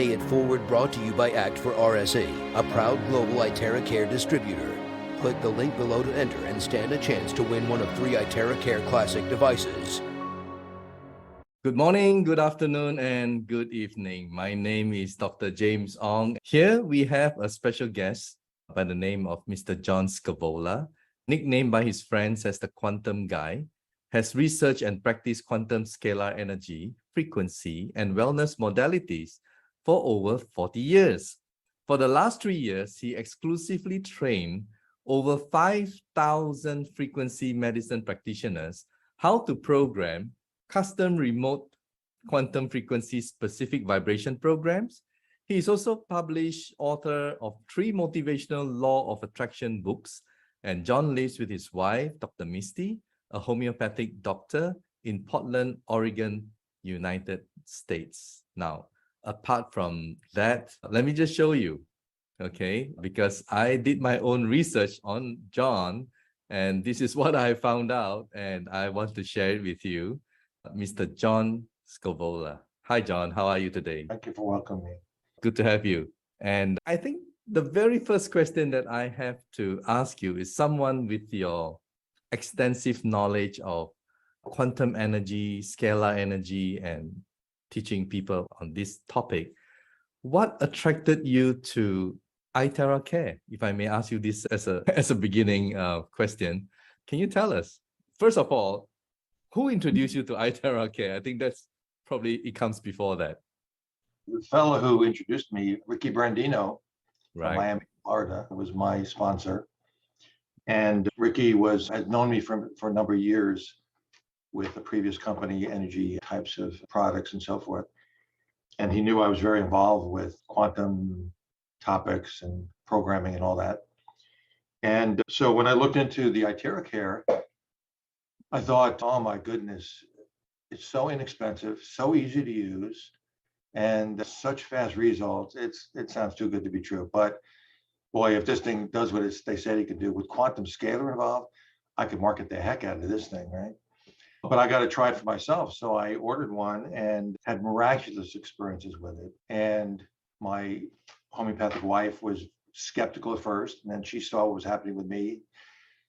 Pay It Forward brought to you by ACT for RSA, a proud global iTeraCare distributor. Click the link below to enter and stand a chance to win one of 3 iTeraCare Classic devices. Good morning, good afternoon, and good evening. My name is Dr. James Ong. Here we have a special guest by the name of Mr. John Scevola, nicknamed by his friends as the Quantum Guy, has researched and practiced quantum scalar energy, frequency, and wellness modalities for over 40 years. For the last 3 years, he exclusively trained over 5,000 frequency medicine practitioners how to program custom remote quantum frequency specific vibration programs. He is also published author of 3 motivational law of attraction books, and John lives with his wife, Dr. Misty, a homeopathic doctor in Portland, Oregon, United States. Now, apart from that, let me just show you, okay? Because I did my own research on John, and this is what I found out, and I want to share it with you. Mr. John Scevola. Hi, John. How are you today? Thank you for welcoming me. Good to have you. And I think the very first question that I have to ask you is someone with your extensive knowledge of quantum energy, scalar energy, and teaching people on this topic. What attracted you to iTeraCare? If I may ask you this as a beginning question, can you tell us, first of all, who introduced you to iTeraCare? I think that's probably, it comes before that. The fellow who introduced me, Ricky Brandino, Right. from Miami, Florida, was my sponsor. And Ricky had known me for a number of years with a previous company, energy types of products and so forth. And he knew I was very involved with quantum topics and programming and all that. And so when I looked into the iTeraCare, I thought, oh my goodness, it's so inexpensive, so easy to use, and such fast results. It sounds too good to be true. But boy, if this thing does what they said it could do with quantum scalar involved, I could market the heck out of this thing, right? But I got to try it for myself. So I ordered one and had miraculous experiences with it. And my homeopathic wife was skeptical at first, and then she saw what was happening with me.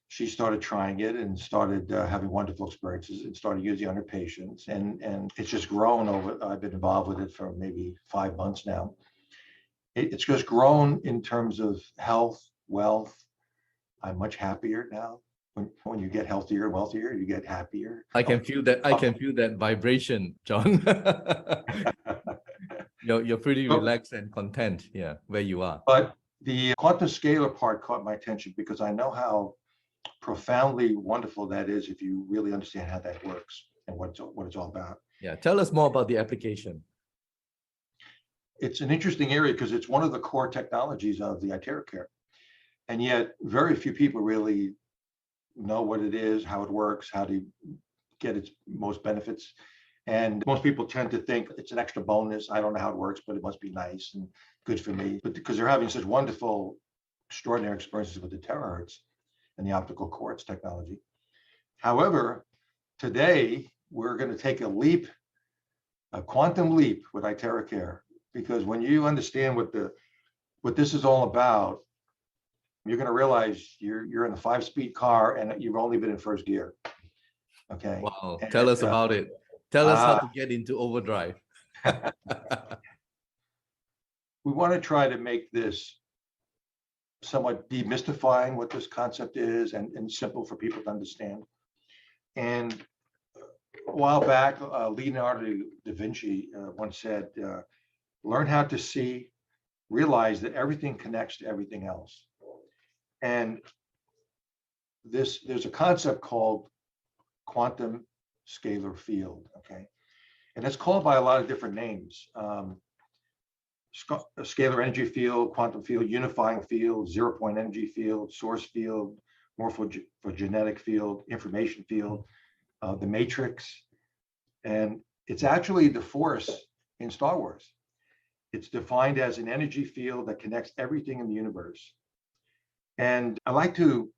She started trying it and started having wonderful experiences and started using it on her patients. And it's just grown over, I've been involved with it for maybe 5 months now. It's just grown in terms of health, wealth. I'm much happier now. When you get healthier and wealthier, you get happier. I can feel that. I can feel that vibration, John. You're pretty relaxed and content, yeah, where you are. But the quantum scalar part caught my attention because I know how profoundly wonderful that is if you really understand how that works and what it's all about. Yeah, tell us more about the application. It's an interesting area because it's one of the core technologies of the iTeraCare, and yet very few people really know what it is, how it works, how to get its most benefits. And most people tend to think it's an extra bonus. I don't know how it works, but it must be nice and good for me. But because they're having such wonderful, extraordinary experiences with the terahertz and the optical quartz technology. However, today we're going to take a quantum leap with iTeraCare, because when you understand what this is all about, you're going to realize you're in a 5-speed car and you've only been in first gear. Okay. Wow. Tell us about it. Tell us how to get into overdrive. We want to try to make this somewhat demystifying what this concept is and simple for people to understand. And a while back, Leonardo da Vinci once said, learn how to see, realize that everything connects to everything else. And there's a concept called quantum scalar field, okay? And it's called by a lot of different names. Scalar energy field, quantum field, unifying field, zero-point energy field, source field, morphogenetic field, information field, the matrix. And it's actually the Force in Star Wars. It's defined as an energy field that connects everything in the universe. And I like to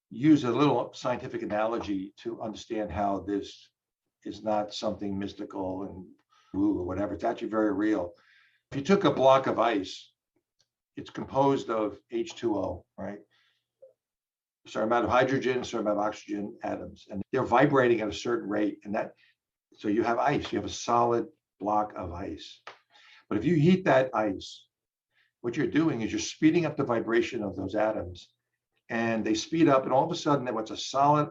use a little scientific analogy to understand how this is not something mystical and woo or whatever. It's actually very real. If you took a block of ice, it's composed of H2O, right? A certain amount of hydrogen, a certain amount of oxygen atoms, and they're vibrating at a certain rate. And so you have ice, you have a solid block of ice. But if you heat that ice, what you're doing is you're speeding up the vibration of those atoms, and they speed up, and all of a sudden, what's a solid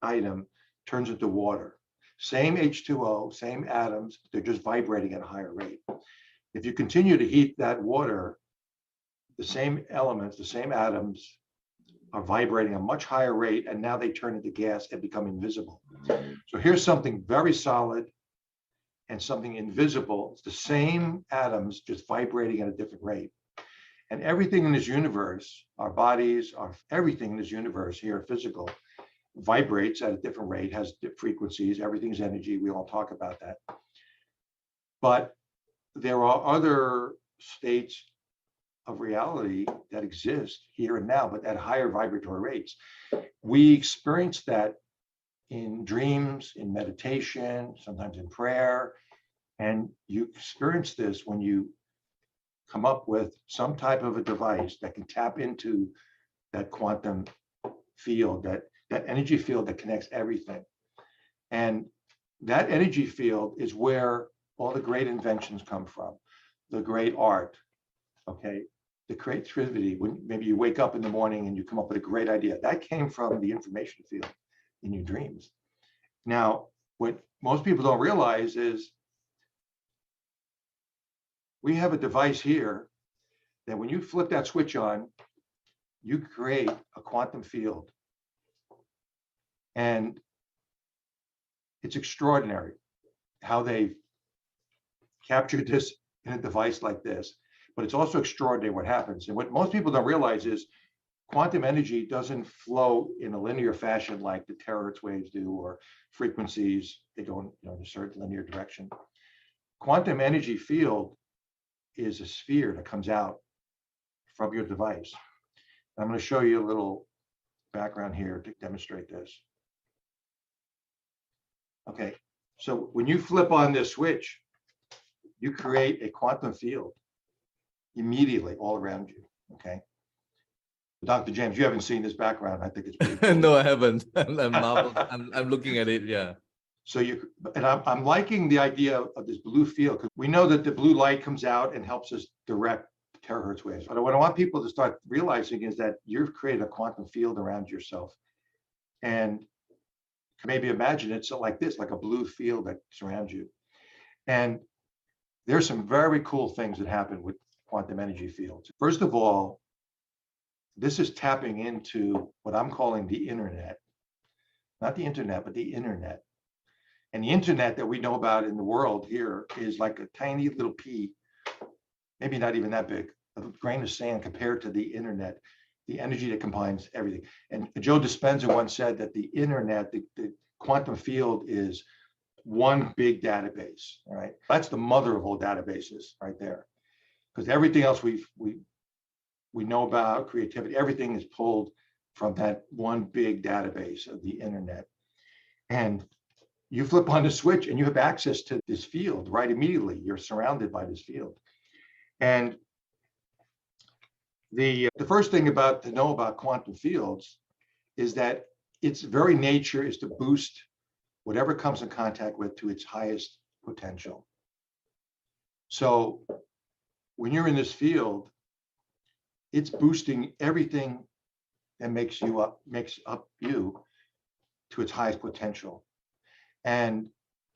item turns into water. Same H2O, same atoms, they're just vibrating at a higher rate. If you continue to heat that water, the same elements, the same atoms are vibrating at a much higher rate, and now they turn into gas and become invisible. So here's something very solid and something invisible. It's the same atoms just vibrating at a different rate. And everything in this universe, our bodies, everything in this universe here, physical, vibrates at a different rate, has different frequencies. Everything's energy. We all talk about that. But there are other states of reality that exist here and now, but at higher vibratory rates. We experience that in dreams, in meditation, sometimes in prayer. And you experience this when you come up with some type of a device that can tap into that quantum field, that energy field that connects everything. And that energy field is where all the great inventions come from, the great art, okay? The creativity, when maybe you wake up in the morning and you come up with a great idea, that came from the information field in your dreams. Now, what most people don't realize is we have a device here that when you flip that switch on, you create a quantum field. And it's extraordinary how they've captured this in a device like this. But it's also extraordinary what happens. And what most people don't realize is quantum energy doesn't flow in a linear fashion like the terahertz waves do, or frequencies. They go in a certain linear direction. Quantum energy field is a sphere that comes out from your device. I'm going to show you a little background here to demonstrate this. Okay, so when you flip on this switch, you create a quantum field immediately all around you. Okay, Dr. James, you haven't seen this background. I think it's pretty cool. No, I haven't. I'm looking at it. Yeah. So I'm liking the idea of this blue field, because we know that the blue light comes out and helps us direct terahertz waves. But what I want people to start realizing is that you've created a quantum field around yourself, and maybe imagine it's like this, like a blue field that surrounds you. And there's some very cool things that happen with quantum energy fields. First of all, this is tapping into what I'm calling the internet. Not the internet, but the internet. And the internet that we know about in the world here is like a tiny little pea, maybe not even that big, a grain of sand compared to the internet, the energy that combines everything. And Joe Dispenza once said that the internet, the quantum field, is one big database, right? That's the mother of all databases right there. Because everything else we know about, creativity, everything is pulled from that one big database of the internet. And you flip on the switch and you have access to this field right immediately. You're surrounded by this field. And the first thing to know about quantum fields is that its very nature is to boost whatever comes in contact with to its highest potential. So when you're in this field, it's boosting everything that makes up you to its highest potential. And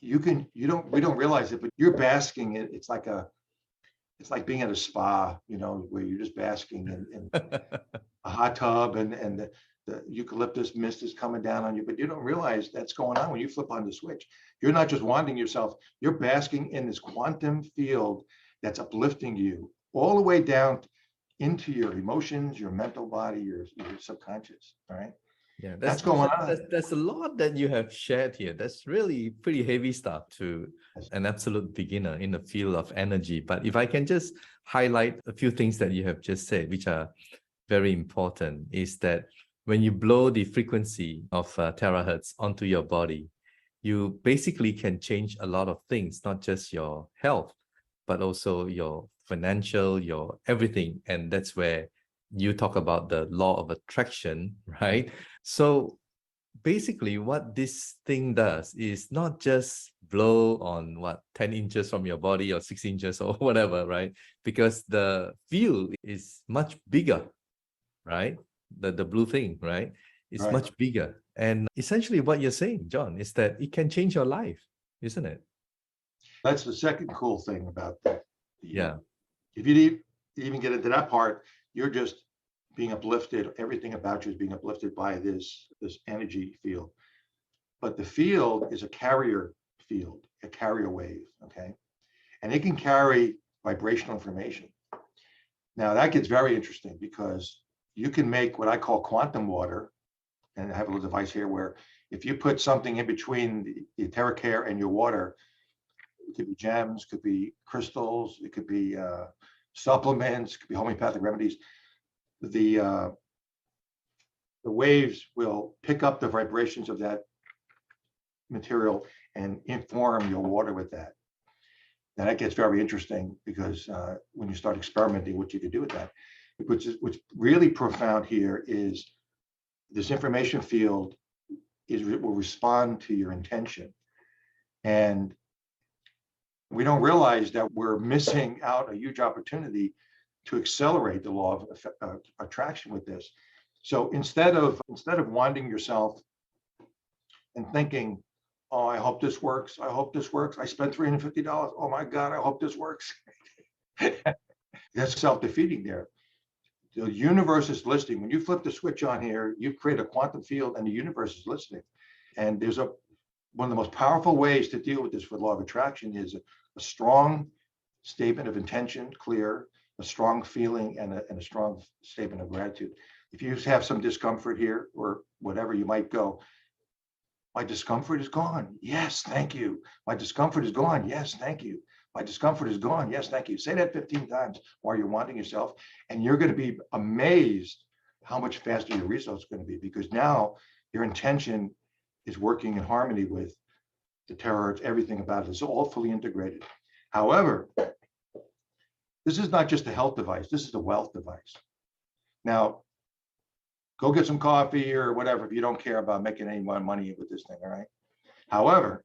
we don't realize it, but you're basking in, it's like being at a spa, where you're just basking in a hot tub, and the eucalyptus mist is coming down on you, but you don't realize that's going on when you flip on the switch. You're not just wanting yourself, you're basking in this quantum field that's uplifting you all the way down into your emotions, your mental body, your subconscious. All right. Yeah, that's going on. There's a lot that you have shared here. That's really pretty heavy stuff to an absolute beginner in the field of energy. But if I can just highlight a few things that you have just said, which are very important, is that when you blow the frequency of terahertz onto your body, you basically can change a lot of things, not just your health, but also your financial, your everything. And that's where you talk about the law of attraction, right? So basically what this thing does is not just blow on 10 inches from your body or 6 inches or whatever, right? Because the field is much bigger, right? The blue thing, right? It's Right. much bigger. And essentially what you're saying, John, is that it can change your life, isn't it? That's the second cool thing about that. Yeah. If you even get into that part, you're just being uplifted. Everything about you is being uplifted by this energy field. But the field is a carrier field, a carrier wave, okay? And it can carry vibrational information. Now that gets very interesting because you can make what I call quantum water, and I have a little device here where if you put something in between the iTeraCare and your water, it could be gems, could be crystals, it could be supplements, it could be homeopathic remedies. The waves will pick up the vibrations of that material and inform your water with that. Now that gets very interesting because when you start experimenting, what you can do with that, what's really profound here is this information field will respond to your intention. And we don't realize that we're missing out a huge opportunity to accelerate the law of attraction with this. So instead of winding yourself and thinking, oh, I hope this works. I hope this works. I spent $350. Oh my God, I hope this works. That's self-defeating there. The universe is listening. When you flip the switch on here, you create a quantum field and the universe is listening. And there's one of the most powerful ways to deal with this with law of attraction is a strong statement of intention, clear, a strong feeling, and a strong statement of gratitude. If you have some discomfort here or whatever, you might go, my discomfort is gone. Yes, thank you. My discomfort is gone. Yes, thank you. My discomfort is gone. Yes, thank you. Say that 15 times while you're wanting yourself, and you're going to be amazed how much faster your results are going to be, because now your intention is working in harmony with the terahertz, everything about it. It's all fully integrated. However, this is not just a health device. This is a wealth device. Now, go get some coffee or whatever if you don't care about making any more money with this thing, all right? However,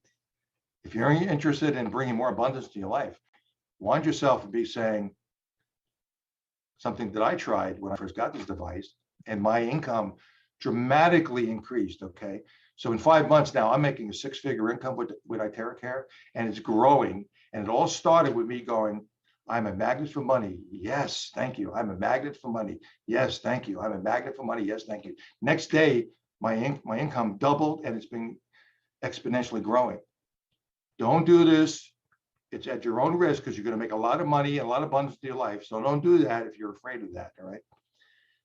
if you're interested in bringing more abundance to your life, wind yourself and be saying something that I tried when I first got this device, and my income dramatically increased, okay? So in 5 months now, I'm making a 6-figure income with iTeraCare, and it's growing. And it all started with me going, I'm a magnet for money. Yes, thank you. I'm a magnet for money. Yes, thank you. I'm a magnet for money. Yes, thank you. Next day, my income doubled, and it's been exponentially growing. Don't do this. It's at your own risk because you're going to make a lot of money and a lot of abundance in your life. So don't do that if you're afraid of that. All right.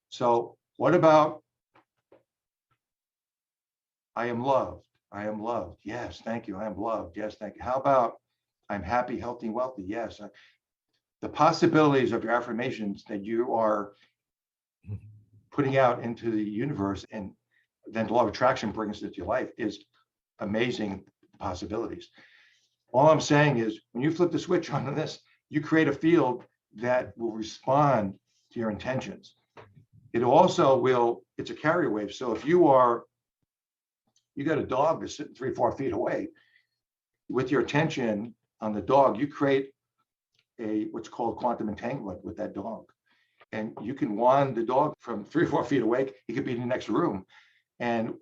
So what about I am loved? I am loved. Yes, thank you. I am loved. Yes, thank you. How about I'm happy, healthy, wealthy? Yes. The possibilities of your affirmations that you are putting out into the universe and then the law of attraction brings it to your life is amazing possibilities. All I'm saying is when you flip the switch on this, you create a field that will respond to your intentions. It also will, it's a carrier wave. So if you got a dog that's sitting 3-4 feet away, with your attention on the dog, you create what's called quantum entanglement with that dog. And you can wand the dog from 3-4 feet away. He could be in the next room. And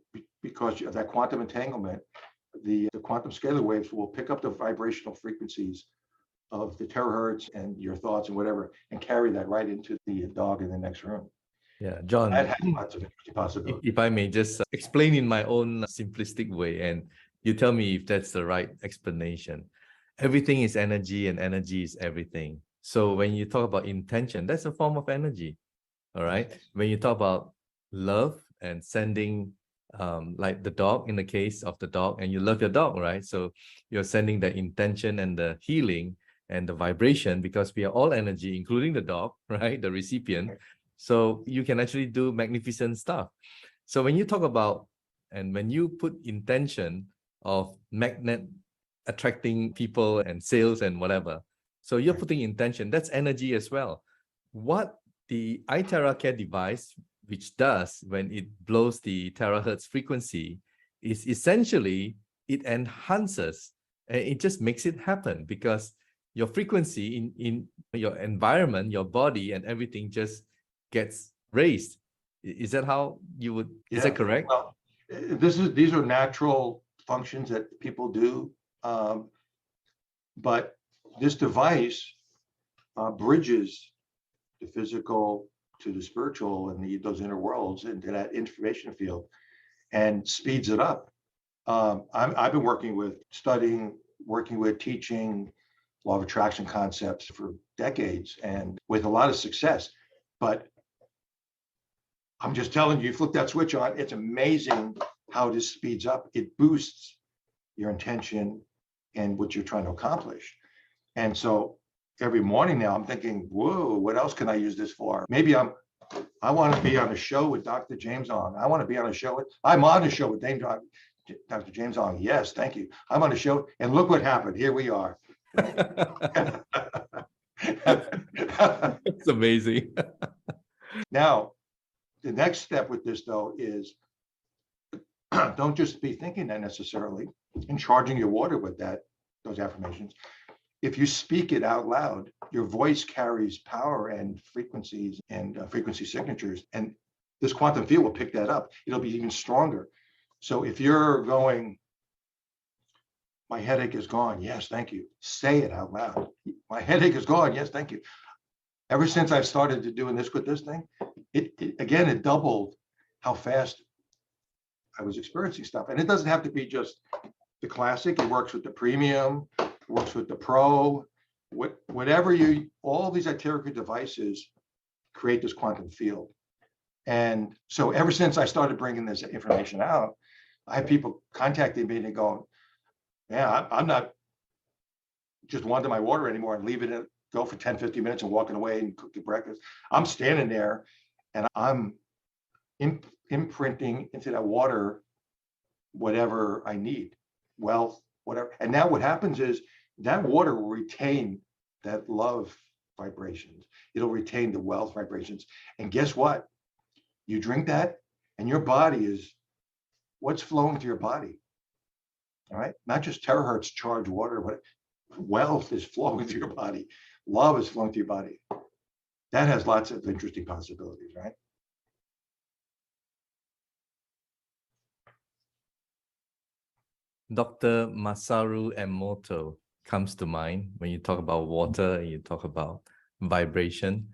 because of that quantum entanglement, the quantum scalar waves will pick up the vibrational frequencies of the terahertz and your thoughts and whatever, and carry that right into the dog in the next room. Yeah, John, That has lots of interesting possibilities. if I may just explain in my own simplistic way, and you tell me if that's the right explanation. Everything is energy and energy is everything. So when you talk about intention, that's a form of energy. All right. When you talk about love and sending, like the dog, in the case of the dog, and you love your dog, right? So you're sending the intention and the healing and the vibration, because we are all energy, including the dog, right? The recipient. So you can actually do magnificent stuff. So when you talk about, and when you put intention of magnet attracting people and sales and whatever, So you're putting intention. That's energy as well. What the iTeraCare device, which does when it blows the terahertz frequency, is essentially it enhances and it just makes it happen because your frequency in your environment, your body, and everything just gets raised. Is that how you would? Is that correct? Well, these are natural functions that people do, but this device bridges the physical to the spiritual and those inner worlds into that information field and speeds it up. I've been studying, working with, teaching law of attraction concepts for decades and with a lot of success. But I'm just telling you, flip that switch on, it's amazing how this speeds up. It boosts your intention and what you're trying to accomplish. And so every morning now I'm thinking, whoa, what else can I use this for? Maybe I want to be on a show with Dr. James Ong. I'm on a show with Dr. James Ong. Yes, thank you. I'm on a show, and look what happened. Here we are. It's amazing. Now, the next step with this, though, is don't just be thinking that necessarily and charging your water with those affirmations. If you speak it out loud, your voice carries power and frequencies and frequency signatures, and this quantum field will pick that up. It'll be even stronger. So if you're going, my headache is gone. Yes, thank you. Say it out loud. My headache is gone. Yes, thank you. Ever since I've started to doing this with this thing, it doubled how fast I was experiencing stuff. And it doesn't have to be just the classic. It works with the premium, it works with the pro, whatever all these iTeraCare devices create this quantum field. And so ever since I started bringing this information out, I have people contacting me and going, yeah, I'm not just wanting my water anymore and leaving it go for 10, 15 minutes and walking away and cooking breakfast. I'm standing there and I'm imprinting into that water whatever I need, wealth, whatever. And now what happens is that water will retain that love vibrations. It'll retain the wealth vibrations. And guess what? You drink that and your body is what's flowing through your body. All right. Not just terahertz charged water, but wealth is flowing through your body. Love is flowing through your body. That has lots of interesting possibilities, right? Dr. Masaru Emoto comes to mind when you talk about water and you talk about vibration,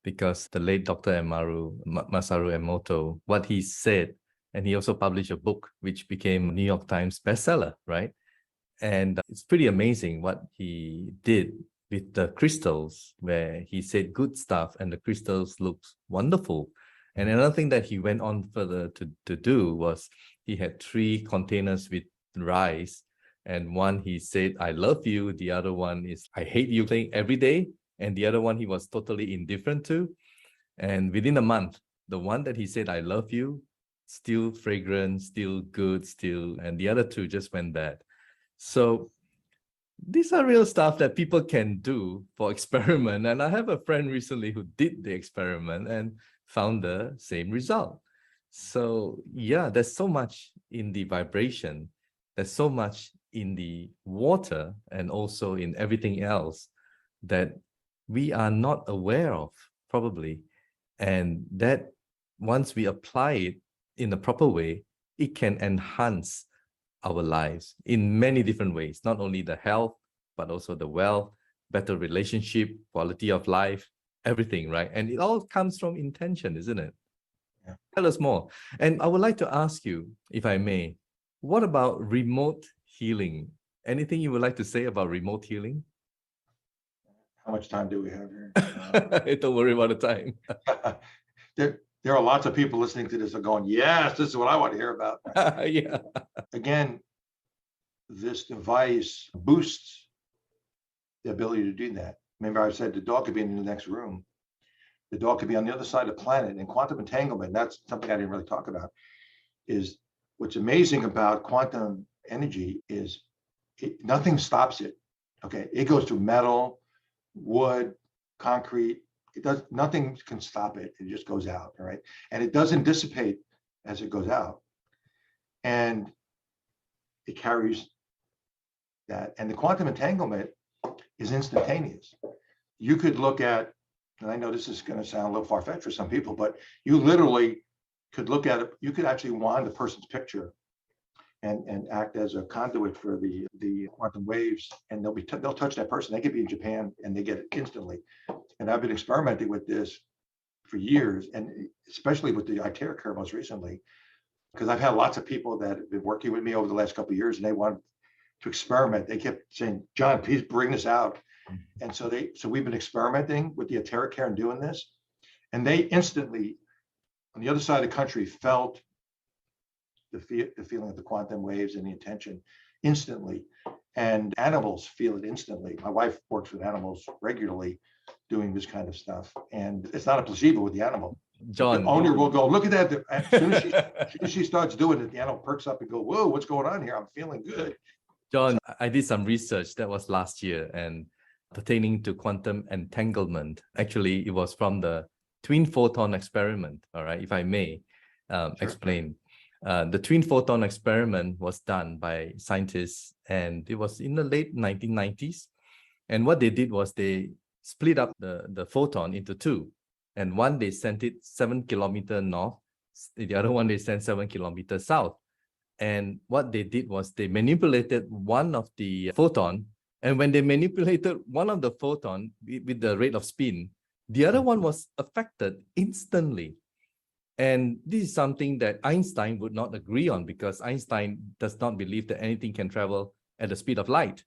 because the late Dr. Masaru Emoto, what he said, and he also published a book which became a New York Times bestseller, right? And it's pretty amazing what he did with the crystals, where he said good stuff and the crystals looked wonderful. And another thing that he went on further to do was he had 3 containers with rice, and one he said, I love you. The other one is, I hate you, playing every day. And the other one he was totally indifferent to. And within a month, the one that he said, I love you, still fragrant, still good, still, and the other 2 just went bad. So these are real stuff that people can do for experiment. And I have a friend recently who did the experiment and found the same result. So yeah, there's so much in the vibration. There's so much in the water and also in everything else that we are not aware of, probably. And that once we apply it in the proper way, it can enhance our lives in many different ways, not only the health, but also the wealth, better relationship, quality of life, everything, right? And it all comes from intention, isn't it? Yeah. Tell us more. And I would like to ask you, if I may, what about remote healing? Anything you would like to say about remote healing? How much time do we have here? Don't worry about the time. There are lots of people listening to this are going, yes, this is what I want to hear about. Yeah. Again, this device boosts the ability to do that. Remember, I said the dog could be in the next room. The dog could be on the other side of the planet. And quantum entanglement, that's something I didn't really talk about, is what's amazing about quantum energy is nothing stops it. Okay, it goes through metal, wood, concrete. Nothing can stop it. It just goes out, all right? And it doesn't dissipate as it goes out. And it carries that. And the quantum entanglement is instantaneous. You could look at, and I know this is going to sound a little far-fetched for some people, but you literally could look at it. You could actually wind the person's picture and act as a conduit for the quantum waves, and they'll touch that person. They could be in Japan and they get it instantly. And I've been experimenting with this for years, and especially with the iTeraCare most recently, because I've had lots of people that have been working with me over the last couple of years, and they want to experiment. They kept saying, "John, please bring this out." And so we've been experimenting with the iTeraCare and doing this, and they instantly, on the other side of the country, felt the feeling of the quantum waves and the intention instantly. And animals feel it instantly. My wife works with animals regularly doing this kind of stuff, and it's not a placebo with the animal. John, the owner will go, "Look at that." As soon as she starts doing it, the animal perks up and go, "Whoa, what's going on here? I'm feeling good." John, I did some research that was last year and pertaining to quantum entanglement. Actually, it was from the twin photon experiment. All right, if I may explain. The twin photon experiment was done by scientists, and it was in the late 1990s. And what they did was they split up the photon into two. And one, they sent it 7 kilometers north. The other one, they sent 7 kilometers south. And what they did was they manipulated one of the photon. And when they manipulated one of the photon with the rate of spin, the other one was affected instantly. And this is something that Einstein would not agree on, because Einstein does not believe that anything can travel at the speed of light.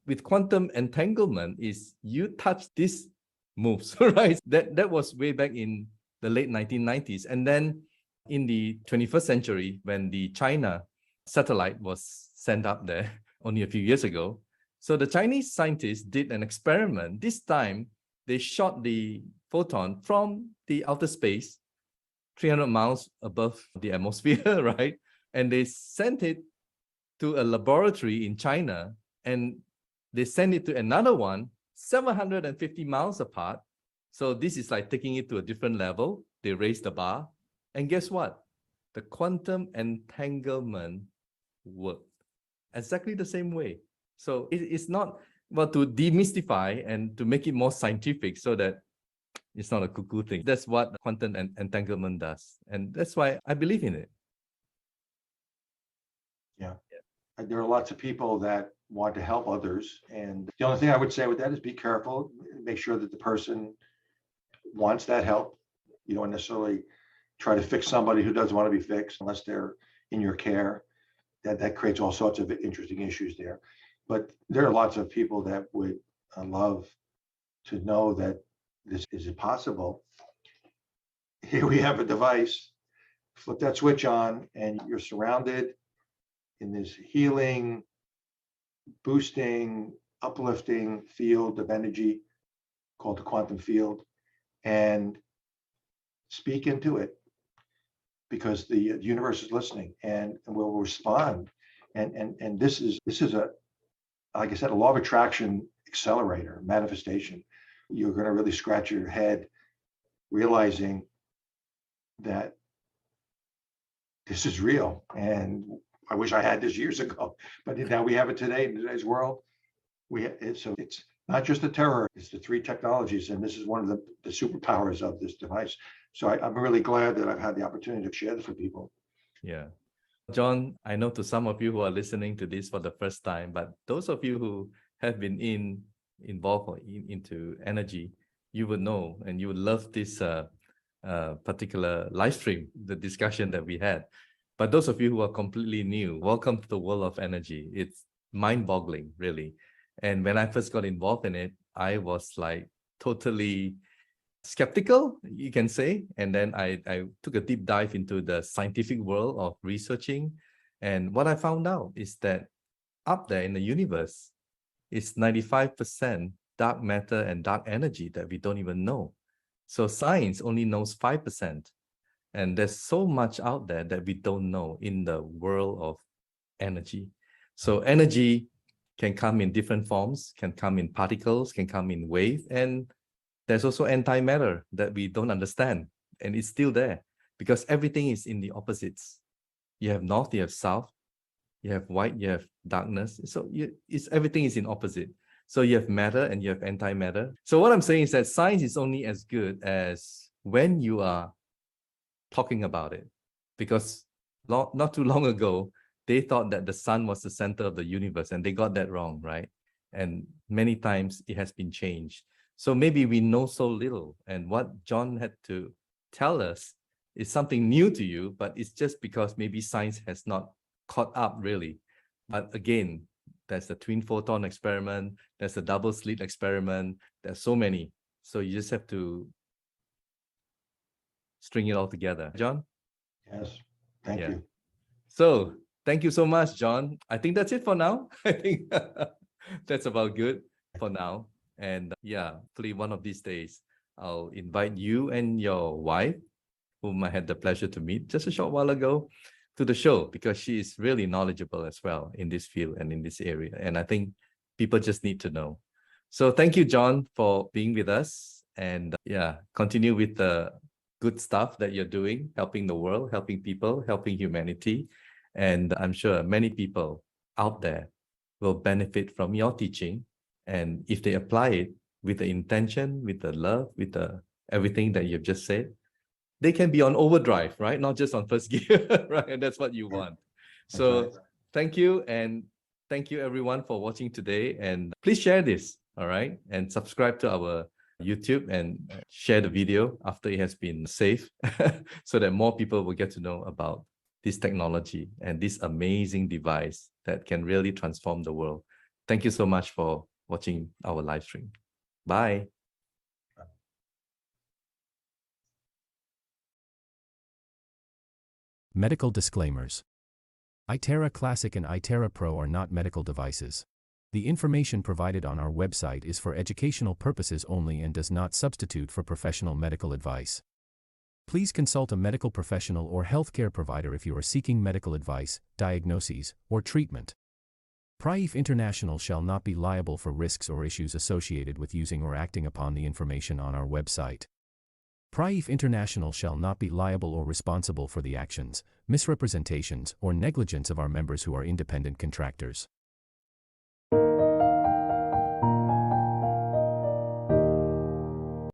With quantum entanglement, is you touch this moves, right? That was way back in the late 1990s. And then in the 21st century, when the China satellite was sent up there only a few years ago, so the Chinese scientists did an experiment. This time, they shot the photon from the outer space 300 miles above the atmosphere, right? And they sent it to a laboratory in China, and they sent it to another one 750 miles apart. So this is like taking it to a different level. They raised the bar. And guess what? The quantum entanglement worked exactly the same way. So it's not, well, to demystify and to make it more scientific so that it's not a cuckoo thing. That's what quantum entanglement does. And that's why I believe in it. Yeah. There are lots of people that want to help others. And the only thing I would say with that is be careful. Make sure that the person wants that help. You don't necessarily try to fix somebody who doesn't want to be fixed unless they're in your care. That creates all sorts of interesting issues there. But there are lots of people that would love to know that this is possible. Here we have a device. Flip that switch on, and you're surrounded in this healing, boosting, uplifting field of energy called the quantum field, and speak into it, because the universe is listening and will respond. And this is a, like I said, a law of attraction accelerator, manifestation. You're going to really scratch your head realizing that this is real. And I wish I had this years ago, but now we have it today in today's world. So it's not just the terror, it's the three technologies. And this is one of the superpowers of this device. So I'm really glad that I've had the opportunity to share this with people. Yeah. John, I know to some of you who are listening to this for the first time, but those of you who have been involved into energy, you would know and you would love this particular live stream, the discussion that we had. But those of you who are completely new, welcome to the world of energy. It's mind-boggling, really. And when I first got involved in it, I was like totally skeptical, you can say. And then I took a deep dive into the scientific world of researching. And what I found out is that up there in the universe is 95% dark matter and dark energy that we don't even know. So science only knows 5%. And there's so much out there that we don't know in the world of energy. So energy can come in different forms, can come in particles, can come in wave, and there's also antimatter that we don't understand, and it's still there because everything is in the opposites. You have north, you have south, you have white, you have darkness. So everything is in opposite. So you have matter and you have antimatter. So what I'm saying is that science is only as good as when you are talking about it. Because not too long ago, they thought that the sun was the center of the universe, and they got that wrong, right? And many times it has been changed. So maybe we know so little, and what John had to tell us is something new to you, but it's just because maybe science has not caught up really. But again, there's the twin photon experiment, there's the double slit experiment, there's so many. So you just have to string it all together. John? Yes, thank Yeah. you. So thank you so much, John. I think that's it for now. I think that's about good for now. And yeah, hopefully one of these days, I'll invite you and your wife, whom I had the pleasure to meet just a short while ago, to the show, because she is really knowledgeable as well in this field and in this area. And I think people just need to know. So thank you, John, for being with us. And yeah, continue with the good stuff that you're doing, helping the world, helping people, helping humanity. And I'm sure many people out there will benefit from your teaching. And if they apply it with the intention, with the love, with the everything that you've just said, they can be on overdrive, right? Not just on first gear, right? And that's what you want. So right. thank you. And thank you everyone for watching today. And please share this, all right? And subscribe to our YouTube and share the video after it has been saved so that more people will get to know about this technology and this amazing device that can really transform the world. Thank you so much for watching our live stream. Bye. Medical disclaimers. iTera Classic and iTera Pro are not medical devices. The information provided on our website is for educational purposes only and does not substitute for professional medical advice. Please consult a medical professional or healthcare provider if you are seeking medical advice, diagnoses, or treatment. Prife International shall not be liable for risks or issues associated with using or acting upon the information on our website. Prife International shall not be liable or responsible for the actions, misrepresentations, or negligence of our members who are independent contractors.